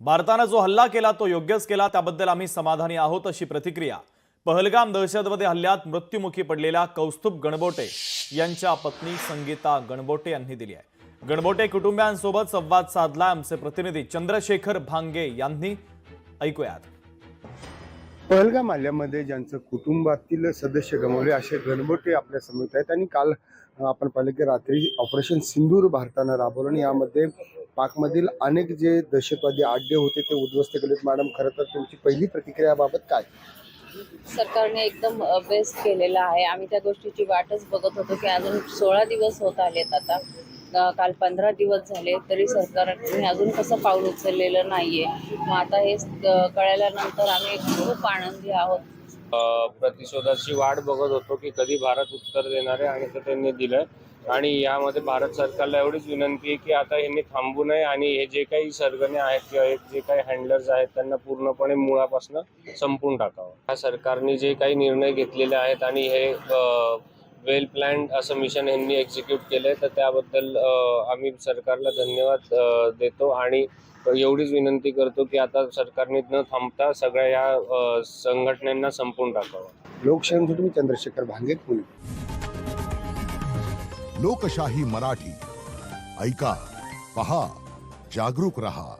भारतानं जो हल्ला केला तो योग्यच केला, त्याबद्दल आम्ही समाधानी आहोत, अशी प्रतिक्रिया पहलगाम दहशतवादी हल्ल्यात मृत्युमुखी पडलेल्या कौस्तुभ गणबोटे यांच्या पत्नी संगीता गणबोटे यांनी दिली आहे। गणबोटे कुटुंबियांसोबत संवाद साधला आमचे प्रतिनिधी चंद्रशेखर भांगे यांनी। ऐकूयात। पहलगाम हल्ल्यामध्ये ज्यांचं कुटुंबातील सदस्य गमावले असे गणबोटे आपल्या समोर आहेत आणि काल आपण पाहिलं की रात्री ऑपरेशन सिंदूर भारतानं राबवलं आणि यामध्ये पाकमधील अनेक जे दहशतवादी आड्डे होते ते उद्ध्वस्त केलेत। मॅडम, खरं तर तुमची पहिली प्रतिक्रिया याबाबत काय? सरकारने एकदम बेस्ट केलेला आहे। आम्ही त्या गोष्टीची वाटच बघत होतो की अजून 16 दिवस होत आलेत, आता काल 15 दिवस झाले तरी सरकारने अजून कसं पाऊल उचललेलं नाहीये। मग आता हे कळल्यानंतर आम्ही खूप आनंदी आहोत। प्रतिशोधाची वाट बघत होतो की कधी भारत उत्तर देणार आहे आणि ते त्यांनी दिलं आणि यामध्ये भारत सरकारला एवढीच विनंती आहे की आता यांनी थांबू नये आणि हे जे काही सरगणे आहेत किंवा जे काही हँडलर्स आहेत त्यांना पूर्णपणे मुळापासून संपून टाकावं। या सरकारने जे काही निर्णय घेतलेले आहेत आणि हे वेल प्लॅन्ड असं मिशन यांनी एक्झिक्यूट केलंय, तर त्याबद्दल आम्ही सरकारला धन्यवाद देतो आणि एवढीच विनंती करतो की आता सरकारने न थांबता सगळ्या या संघटनांना संपून टाकावं। लोकशाहीसाठी चंद्रशेखर भांगे, पुणे। लोकशाही मराठी ऐका, पहा, जागरूक रहा।